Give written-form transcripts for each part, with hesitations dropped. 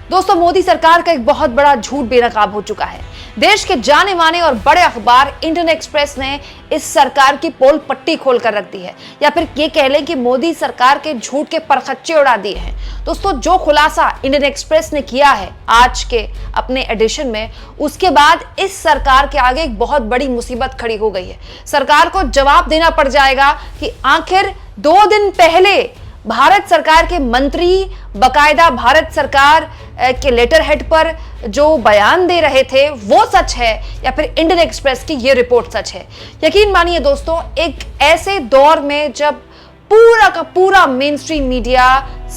दोस्तों, मोदी सरकार का एक बहुत बड़ा झूठ बेनकाब हो चुका है। देश के जाने माने और बड़े अखबार इंडियन एक्सप्रेस ने इस सरकार की पोल पट्टी खोल कर रख दी है, या फिर ये कह लें कि मोदी सरकार के झूठ के परखच्चे उड़ा दिए हैं। दोस्तों, जो खुलासा इंडियन एक्सप्रेस ने किया है आज के अपने एडिशन में, उसके बाद इस सरकार के आगे एक बहुत बड़ी मुसीबत खड़ी हो गई है। सरकार को जवाब देना पड़ जाएगा कि आखिर 2 दिन पहले भारत सरकार के मंत्री बकायदा भारत सरकार के लेटर हेड पर जो बयान दे रहे थे वो सच है, या फिर इंडियन एक्सप्रेस की ये रिपोर्ट सच है। यकीन मानिए दोस्तों, एक ऐसे दौर में जब पूरा का पूरा मेन स्ट्रीम मीडिया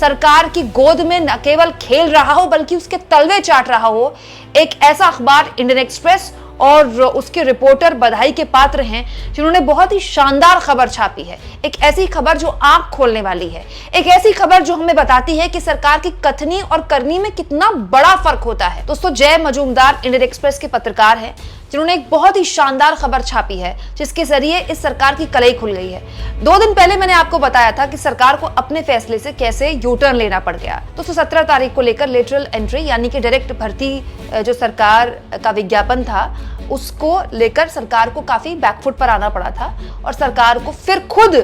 सरकार की गोद में न केवल खेल रहा हो बल्कि उसके तलवे चाट रहा हो, एक ऐसा अखबार इंडियन एक्सप्रेस और उसके रिपोर्टर बधाई के पात्र हैं जिन्होंने बहुत ही शानदार खबर छापी है। एक ऐसी खबर जो आंख खोलने वाली है, एक ऐसी खबर जो हमें बताती है कि सरकार की कथनी और करनी में कितना बड़ा फर्क होता है। दोस्तों, जय मजूमदार इंडियन एक्सप्रेस के पत्रकार हैं जिन्होंने एक बहुत ही शानदार खबर छापी है जिसके जरिए इस सरकार की कलई खुल गई है। 2 दिन पहले मैंने आपको बताया था कि सरकार को अपने फैसले से कैसे यू टर्न लेना पड़ गया। दोस्तों, 17 तारीख को लेकर लेटरल एंट्री यानी कि डायरेक्ट भर्ती जो सरकार का विज्ञापन था उसको लेकर सरकार को काफी बैकफुट पर आना पड़ा था और सरकार को फिर खुद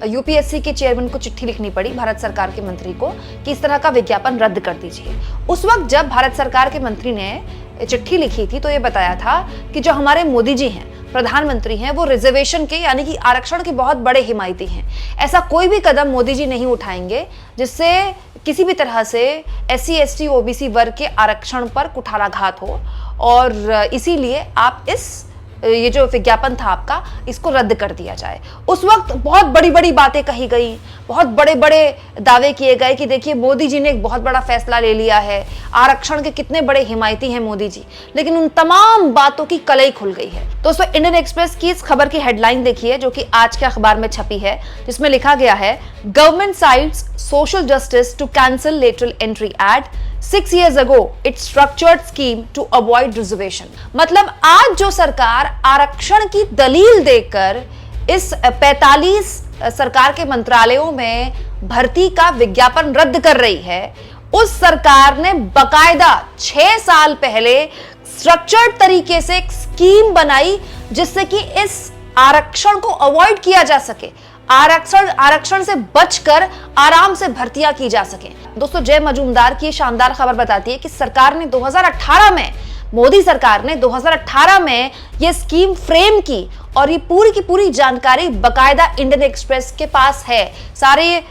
यूपीएससी के चेयरमैन को चिट्ठी लिखनी पड़ी भारत सरकार के मंत्री को कि इस तरह का विज्ञापन रद्द कर दीजिए। उस वक्त जब भारत सरकार के मंत्री ने चिट्ठी लिखी थी तो ये बताया था कि जो हमारे मोदी जी हैं, प्रधानमंत्री हैं, वो रिजर्वेशन के यानी कि आरक्षण के बहुत बड़े हिमायती हैं। ऐसा कोई भी कदम मोदी जी नहीं उठाएंगे जिससे किसी भी तरह से SC ST OBC वर्ग के आरक्षण पर कुठाराघात हो, और इसीलिए आप ये जो विज्ञापन था आपका, इसको रद्द कर दिया जाए। उस वक्त बहुत बड़ी बड़ी बातें कही गई, बहुत बड़े बड़े दावे किए गए कि देखिए मोदी जी ने एक बहुत बड़ा फैसला ले लिया है, आरक्षण के कितने बड़े हिमायती हैं मोदी जी। लेकिन उन तमाम बातों की कलई खुल गई है। दोस्तों, इंडियन एक्सप्रेस की इस खबर की हेडलाइन देखिए जो कि आज के अखबार में छपी है, जिसमें लिखा गया है, government sides social justice to cancel lateral entry act, 6 years ago it structured scheme to avoid reservation। मतलब आज जो सरकार आरक्षण की दलील देकर इस 45 सरकार के मंत्रालयों में भर्ती का विज्ञापन रद्द कर रही है, उस सरकार ने बकायदा 6 साल पहले स्ट्रक्चर्ड तरीके से एक स्कीम बनाई जिससे कि इस आरक्षण को अवॉइड किया जा सके, आरक्षण से बचकर आराम से भर्तियां की जा सके। दोस्तों, जय मजूमदार की शानदार खबर बताती है कि सरकार ने 2018 में, मोदी सरकार ने 2018 में यह स्कीम फ्रेम की और ये पूरी की पूरी जानकारी बकायदा इंडियन एक्सप्रेस के पास है। सारे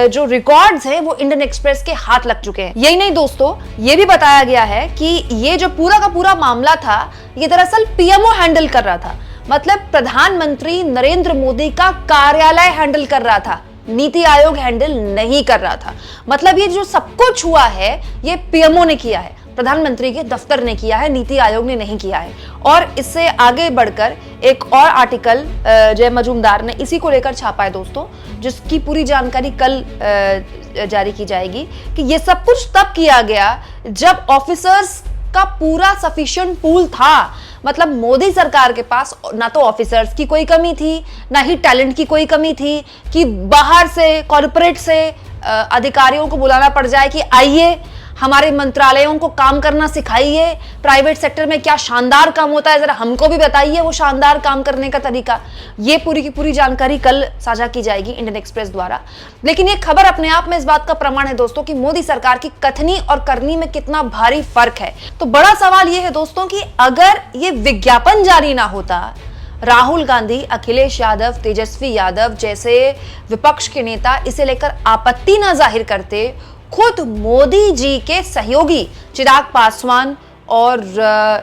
जो रिकॉर्ड्स हैं वो इंडियन एक्सप्रेस के हाथ लग चुके हैं। यही नहीं दोस्तों, ये भी बताया गया है कि ये जो पूरा का पूरा मामला था ये दरअसल PMO हैंडल कर रहा था। मतलब प्रधानमंत्री नरेंद्र मोदी का कार्यालय हैंडल कर रहा था, नीति आयोग हैंडल नहीं कर रहा था। मतलब ये जो सब कुछ हुआ है ये PMO ने किया है, प्रधानमंत्री के दफ्तर ने किया है, नीति आयोग ने नहीं किया है। और इससे आगे बढ़कर एक और आर्टिकल जय मजूमदार ने इसी को लेकर छापा है दोस्तों, जिसकी पूरी जानकारी कल जारी की जाएगी कि ये सब कुछ तब किया गया जब ऑफिसर्स का पूरा सफिशिएंट पूल था। मतलब मोदी सरकार के पास ना तो ऑफिसर्स की कोई कमी थी, ना ही टैलेंट की कोई कमी थी कि बाहर से कॉर्पोरेट से अधिकारियों को बुलाना पड़ जाए कि आइए हमारे मंत्रालयों को काम करना सिखाइए, प्राइवेट सेक्टर में क्या शानदार काम होता है जरा हमको भी बताइए वो शानदार काम करने का तरीका। ये पूरी की पूरी जानकारी कल साझा की जाएगी इंडियन एक्सप्रेस द्वारा। लेकिन ये खबर अपने आप में इस बात का प्रमाण है दोस्तों कि मोदी सरकार की कथनी और करनी में कितना भारी फर्क है। तो बड़ा सवाल ये है दोस्तों कि अगर ये विज्ञापन जारी ना होता, राहुल गांधी, अखिलेश यादव, तेजस्वी यादव जैसे विपक्ष के नेता इसे लेकर आपत्ति न जाहिर करते, खुद मोदी जी के सहयोगी चिराग पासवान और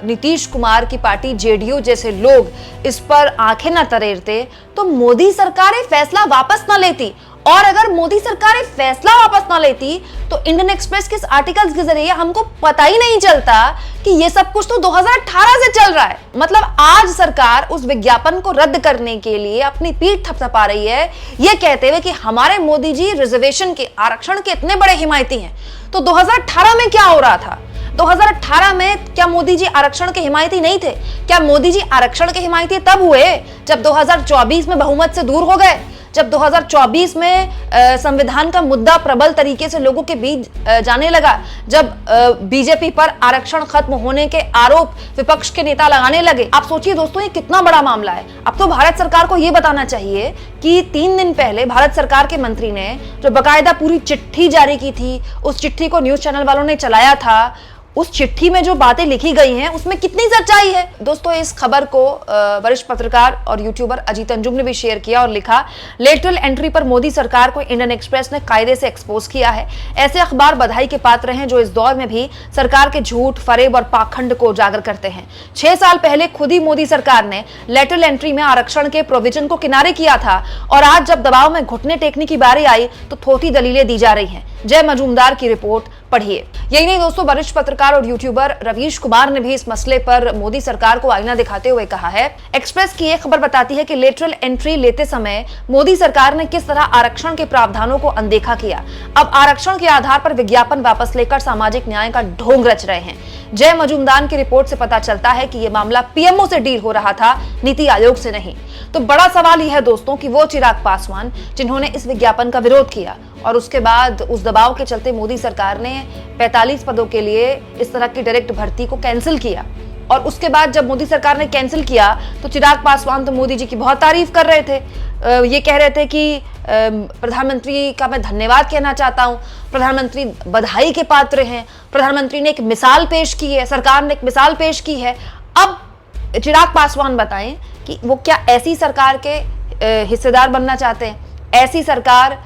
नीतीश कुमार की पार्टी जेडीयू जैसे लोग इस पर आंखें न तरेरते, तो मोदी सरकार फैसला वापस न लेती। और अगर मोदी सरकार फैसला वापस ना लेती तो इंडियन एक्सप्रेस के आर्टिकल्स के जरिए हमको पता ही नहीं चलता कि ये सब कुछ तो 2018 से चल रहा है। मतलब आज सरकार उस विज्ञापन को रद्द करने के लिए अपनी पीठ थपथपा रही है, ये कहते हुए कि हमारे मोदी जी रिजर्वेशन के, आरक्षण के इतने बड़े हिमायती हैं। तो 2018 में क्या हो रहा था? 2018 में क्या मोदी जी आरक्षण के हिमायती नहीं थे? क्या मोदी जी आरक्षण के हिमायती तब हुए जब 2024 में बहुमत से दूर हो गए, जब 2024 में संविधान का मुद्दा प्रबल तरीके से लोगों के बीच जाने लगा, जब बीजेपी पर आरक्षण खत्म होने के आरोप विपक्ष के नेता लगाने लगे। आप सोचिए दोस्तों, ये कितना बड़ा मामला है। अब तो भारत सरकार को यह बताना चाहिए कि 3 दिन पहले भारत सरकार के मंत्री ने जो बकायदा पूरी चिट्ठी जारी की थी, उस चिट्ठी को न्यूज चैनल वालों ने चलाया था, उस चिट्ठी में जो बातें लिखी गई हैं उसमें कितनी सच्चाई है। दोस्तों, इस खबर को वरिष्ठ पत्रकार और यूट्यूबर अजीत अंजुम ने भी शेयर किया और लिखा, लेटरल एंट्री पर मोदी सरकार को इंडियन एक्सप्रेस ने कायदे से एक्सपोज किया है। ऐसे अखबार बधाई के पात्र हैं जो इस दौर में भी सरकार के झूठ, फरेब और पाखंड को उजागर करते हैं। 6 साल पहले खुद ही मोदी सरकार ने लेटरल एंट्री में आरक्षण के प्रोविजन को किनारे किया था और आज जब दबाव में घुटने टेकने की बारी आई तो थोथी दलीलें दी जा रही हैं। जय मजूमदार की रिपोर्ट पढ़िए। यही नहीं दोस्तों, वरिष्ठ पत्रकार और यूट्यूबर रवीश कुमार ने भी इस मसले पर मोदी सरकार को आईना दिखाते हुए कहा है, एक्सप्रेस की एक खबर बताती है कि लेटरल एंट्री लेते समय मोदी सरकार ने किस तरह आरक्षण के प्रावधानों को अनदेखा किया। अब आरक्षण के आधार पर विज्ञापन वापस लेकर सामाजिक न्याय का ढोंग रच रहे हैं। जय मजूमदार की रिपोर्ट से पता चलता है कि यह मामला पीएमओ से डील हो रहा था, नीति आयोग से नहीं। तो बड़ा सवाल यह है दोस्तों कि वो चिराग पासवान जिन्होंने इस विज्ञापन का विरोध किया और उसके बाद उस दबाव के चलते मोदी सरकार ने 45 पदों के लिए इस तरह की डायरेक्ट भर्ती को कैंसिल किया, और उसके बाद जब मोदी सरकार ने कैंसिल किया तो चिराग पासवान तो मोदी जी की बहुत तारीफ कर रहे थे। ये कह रहे थे कि प्रधानमंत्री का मैं धन्यवाद कहना चाहता हूं, प्रधानमंत्री बधाई के पात्र हैं, प्रधानमंत्री ने एक मिसाल पेश की है, सरकार ने एक मिसाल पेश की है। अब चिराग पासवान बताएं कि वो क्या ऐसी सरकार के हिस्सेदार बनना चाहते हैं, ऐसी सरकार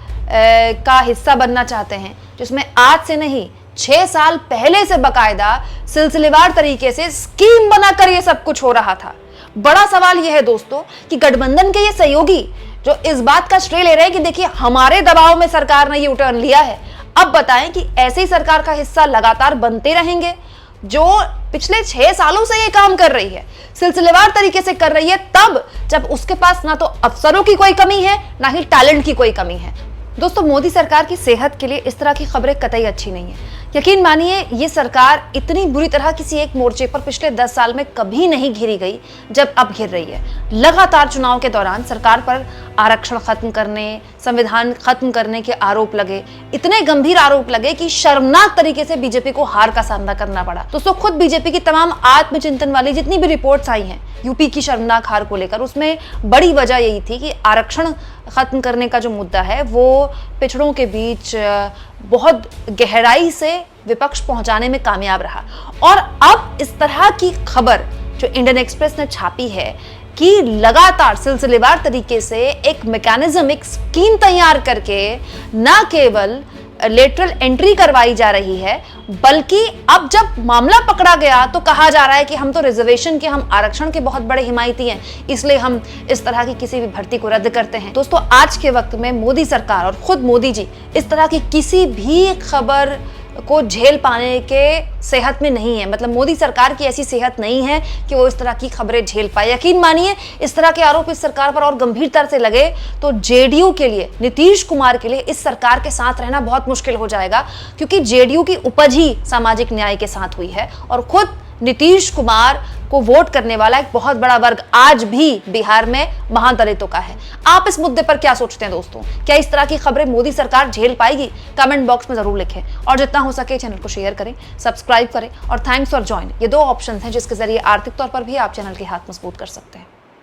का हिस्सा बनना चाहते हैं जिसमें आज से नहीं 6 साल पहले से बकायदा सिलसिलेवार तरीके से स्कीम बनाकर यह सब कुछ हो रहा था। बड़ा सवाल यह है दोस्तों कि गठबंधन के ये सहयोगी जो इस बात का श्रेय ले रहे हैं कि देखिए हमारे दबाव में सरकार ने ये टर्न लिया है, अब बताएं कि ऐसी सरकार का हिस्सा लगातार बनते रहेंगे जो पिछले 6 सालों से ये काम कर रही है, सिलसिलेवार तरीके से कर रही है, तब जब उसके पास ना तो अफसरों की कोई कमी है ना ही टैलेंट की कोई कमी है। दोस्तों, मोदी सरकार की सेहत के लिए इस तरह की खबरें कतई अच्छी नहीं है। यकीन मानिए ये सरकार इतनी बुरी तरह किसी एक मोर्चे पर पिछले 10 साल में कभी नहीं घिरी गई जब अब घिर रही है। लगातार चुनाव के दौरान सरकार पर आरक्षण खत्म करने, संविधान खत्म करने के आरोप लगे, इतने गंभीर आरोप लगे कि शर्मनाक तरीके से बीजेपी को हार का सामना करना पड़ा। दोस्तों, खुद बीजेपी की तमाम आत्मचिंतन वाली जितनी भी रिपोर्ट्स आई हैं यूपी की शर्मनाक हार को लेकर, उसमें बड़ी वजह यही थी कि आरक्षण खत्म करने का जो मुद्दा है वो पिछड़ों के बीच बहुत गहराई से विपक्ष पहुंचाने में कामयाब रहा। और अब इस तरह की खबर जो इंडियन एक्सप्रेस ने छापी है कि लगातार सिलसिलेवार तरीके से एक मैकेनिज्म, एक स्कीम तैयार करके न केवल लेटरल एंट्री करवाई जा रही है, बल्कि अब जब मामला पकड़ा गया तो कहा जा रहा है कि हम तो रिजर्वेशन के, हम आरक्षण के बहुत बड़े हिमायती हैं, इसलिए हम इस तरह की किसी भी भर्ती को रद्द करते हैं। दोस्तों, आज के वक्त में मोदी सरकार और खुद मोदी जी इस तरह की किसी भी खबर को झेल पाने के सेहत में नहीं है। मतलब मोदी सरकार की ऐसी सेहत नहीं है कि वो इस तरह की खबरें झेल पाए। यकीन मानिए इस तरह के आरोप इस सरकार पर और गंभीरता से लगे तो जेडीयू के लिए, नीतीश कुमार के लिए इस सरकार के साथ रहना बहुत मुश्किल हो जाएगा, क्योंकि जेडीयू की उपज ही सामाजिक न्याय के साथ हुई है और खुद नीतीश कुमार को वोट करने वाला एक बहुत बड़ा वर्ग आज भी बिहार में महादलितों का है। आप इस मुद्दे पर क्या सोचते हैं दोस्तों? क्या इस तरह की खबरें मोदी सरकार झेल पाएगी? कमेंट बॉक्स में जरूर लिखें और जितना हो सके चैनल को शेयर करें, सब्सक्राइब करें और थैंक्स फॉर ज्वाइन, ये 2 ऑप्शन हैं जिसके जरिए आर्थिक तौर पर भी आप चैनल के हाथ मजबूत कर सकते हैं।